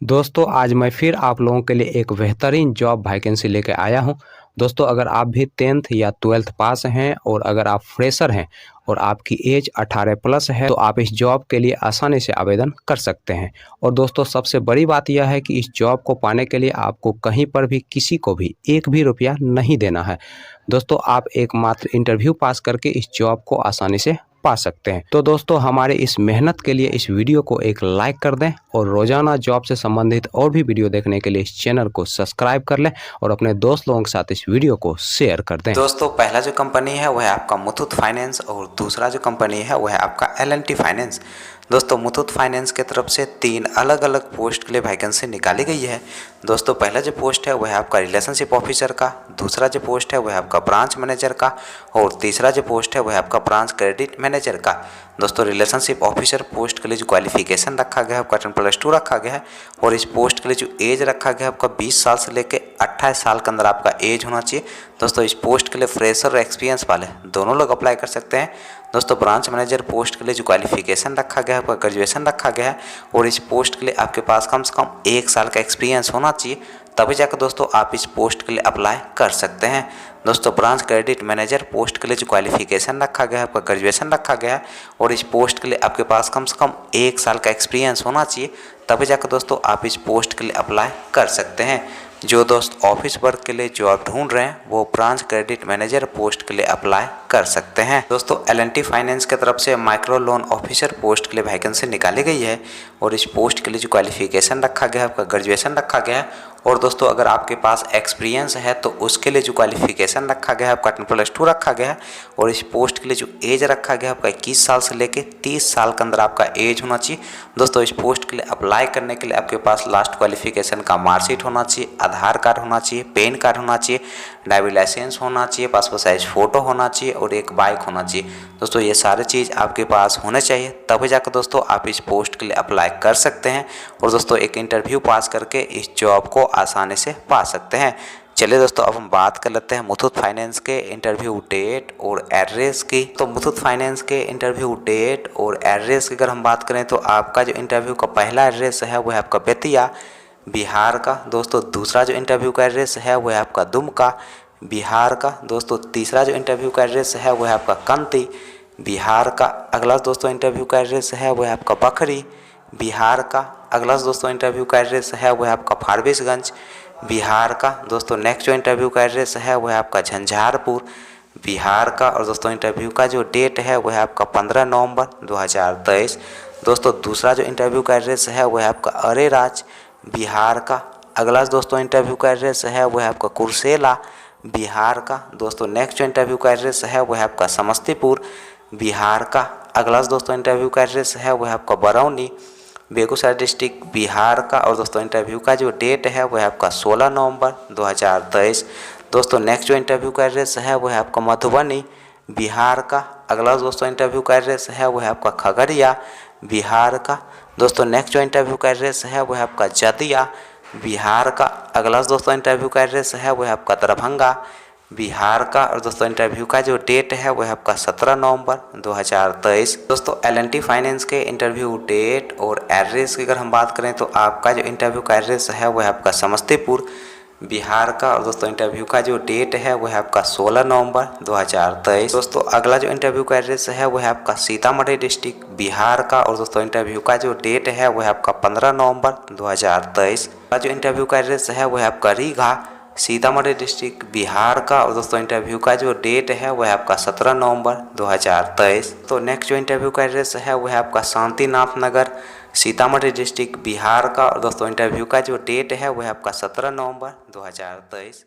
दोस्तों आज मैं फिर आप लोगों के लिए एक बेहतरीन जॉब वैकेंसी लेके आया हूं। दोस्तों अगर आप भी 10th या 12th पास हैं और अगर आप फ्रेशर हैं और आपकी एज 18 प्लस है तो आप इस जॉब के लिए आसानी से आवेदन कर सकते हैं। और दोस्तों सबसे बड़ी बात यह है कि इस जॉब को पाने के लिए आपको कहीं पर भी किसी को भी एक भी रुपया नहीं देना है। दोस्तों आप एकमात्र इंटरव्यू पास करके इस जॉब को आसानी से पा सकते हैं। तो दोस्तों हमारे इस मेहनत के लिए इस वीडियो को एक लाइक कर दें और रोजाना जॉब से संबंधित और भी वीडियो देखने के लिए इस चैनल को सब्सक्राइब कर लें और अपने दोस्त लोगों के साथ इस वीडियो को शेयर कर दें। दोस्तों पहला जो कंपनी है वह है आपका मुथूट फाइनेंस और दूसरा जो कंपनी है वह है आपका L&T फाइनेंस। दोस्तों मुथूट फाइनेंस की तरफ से 3 अलग अलग पोस्ट के लिए वैकेंसी निकाली गई है। दोस्तों पहला जो पोस्ट है वह है आपका रिलेशनशिप ऑफिसर का, दूसरा जो पोस्ट है वह है आपका ब्रांच मैनेजर का और तीसरा जो पोस्ट है वह है आपका ब्रांच क्रेडिट मैनेजर का। दोस्तों रिलेशनशिप ऑफिसर पोस्ट के लिए जो क्वालिफिकेशन रखा गया है आपका 10+2 रखा गया है और इस पोस्ट के लिए जो एज रखा गया है आपका 20 साल से लेकर 28 साल के अंदर आपका एज होना चाहिए। दोस्तों इस पोस्ट के लिए फ्रेशर और एक्सपीरियंस वाले दोनों लोग अप्लाई कर सकते हैं। दोस्तों ब्रांच मैनेजर पोस्ट के लिए जो क्वालिफिकेशन रखा गया है आपका ग्रेजुएशन रखा गया है और इस पोस्ट के लिए आपके पास कम से कम 1 साल का एक्सपीरियंस होना चाहिए, तभी जाकर दोस्तों आप इस पोस्ट के लिए अप्लाई कर सकते हैं। दोस्तों ब्रांच क्रेडिट मैनेजर पोस्ट के लिए जो क्वालिफिकेशन रखा गया है आपका ग्रेजुएशन रखा गया है और इस पोस्ट के लिए आपके पास कम से कम 1 साल का एक्सपीरियंस होना चाहिए, तभी जाकर दोस्तों आप इस पोस्ट के लिए अप्लाई कर सकते हैं। जो दोस्त ऑफिस वर्क के लिए जॉब ढूंढ रहे हैं वो ब्रांच क्रेडिट मैनेजर पोस्ट के लिए अप्लाई कर सकते हैं। दोस्तों L&T फाइनेंस की तरफ से माइक्रो लोन ऑफिसर पोस्ट के लिए वैकेंसी निकाली गई है और इस पोस्ट के लिए जो क्वालिफिकेशन रखा गया है आपका ग्रेजुएशन रखा गया है और दोस्तों अगर आपके पास एक्सपीरियंस है तो उसके लिए जो क्वालिफिकेशन रखा गया है आपका 10+2 रखा गया है और इस पोस्ट के लिए जो एज रखा गया है आपका 21 साल से लेकर 30 साल के अंदर आपका एज होना चाहिए। दोस्तों इस पोस्ट के लिए अप्लाई करने के लिए आपके पास लास्ट क्वालिफिकेशन का मार्कशीट होना चाहिए, आधार कार्ड होना चाहिए, पैन कार्ड होना चाहिए, ड्राइविंग लाइसेंस होना चाहिए, पासपोर्ट साइज फ़ोटो होना चाहिए और एक बाइक होना चाहिए। दोस्तों ये सारे चीज़ आपके पास होने चाहिए, तभी जाकर दोस्तों आप इस पोस्ट के लिए अप्लाई कर सकते हैं और दोस्तों एक इंटरव्यू पास करके इस जॉब को आसानी से पा सकते हैं। चलिए दोस्तों अब हम बात कर लेते हैं मुथूट फाइनेंस के इंटरव्यू डेट और एड्रेस की। तो मुथूट फाइनेंस के इंटरव्यू डेट और एड्रेस की अगर हम बात करें तो आपका जो इंटरव्यू का पहला एड्रेस है वो है आपका बेतिया बिहार का। दोस्तों दूसरा जो इंटरव्यू का एड्रेस है वो है आपका दुमका बिहार का। दोस्तों तीसरा जो इंटरव्यू का एड्रेस है वो है आपका कंती बिहार का। अगला दोस्तों इंटरव्यू का एड्रेस है वो है आपका बखरी बिहार का। अगला दोस्तों इंटरव्यू का एड्रेस है वो है आपका फारबिसगंज बिहार का। दोस्तों नेक्स्ट जो इंटरव्यू का एड्रेस है वो है आपका झंझारपुर बिहार का। और दोस्तों इंटरव्यू का जो डेट है वो है आपका 15 नवंबर 2023। दोस्तों दूसरा जो इंटरव्यू का एड्रेस है वो है आपका अरेराज बिहार का। अगला दोस्तों इंटरव्यू का एड्रेस है वो है आपका कुर्सेला बिहार का। दोस्तों नेक्स्ट जो इंटरव्यू का एड्रेस है वो है आपका समस्तीपुर बिहार का। अगला दोस्तों इंटरव्यू का एड्रेस है वो है आपका बरौनी बेगूसराय डिस्ट्रिक्ट बिहार का। और दोस्तों इंटरव्यू का जो डेट है वो है आपका 16 नवंबर 2023। दोस्तों नेक्स्ट जो इंटरव्यू का एड्रेस है वो है आपका मधुबनी बिहार का। अगला दोस्तों इंटरव्यू का एड्रेस है वो है आपका खगड़िया बिहार का। दोस्तों नेक्स्ट जो इंटरव्यू का एड्रेस है वो है आपका जदिया बिहार का। अगला दोस्तों इंटरव्यू का एड्रेस है वो है आपका दरभंगा बिहार का। और दोस्तों इंटरव्यू का जो डेट है वो है आपका 17 नवंबर 2023। दोस्तों L&T फाइनेंस के इंटरव्यू डेट और एड्रेस की अगर हम बात करें तो आपका जो इंटरव्यू का एड्रेस है वो है आपका समस्तीपुर बिहार का। और दोस्तों इंटरव्यू का जो डेट है वो है आपका 16 नवंबर 2023। दोस्तों अगला जो इंटरव्यू का एड्रेस है वो है आपका सीतामढ़ी डिस्ट्रिक्ट बिहार का। और दोस्तों इंटरव्यू का जो डेट है वो है आपका 15 नवंबर 2023। अगला जो इंटरव्यू का एड्रेस है वो है आपका रीगा सीतामढ़ी डिस्ट्रिक्ट बिहार का। और दोस्तों इंटरव्यू का जो डेट है वो है आपका 17 नवंबर 2023। तो नेक्स्ट जो इंटरव्यू का एड्रेस है वो है आपका शांतिनाथ नगर सीतामढ़ी डिस्ट्रिक्ट बिहार का। और दोस्तों इंटरव्यू का जो डेट है वो है आपका 17 नवंबर 2023।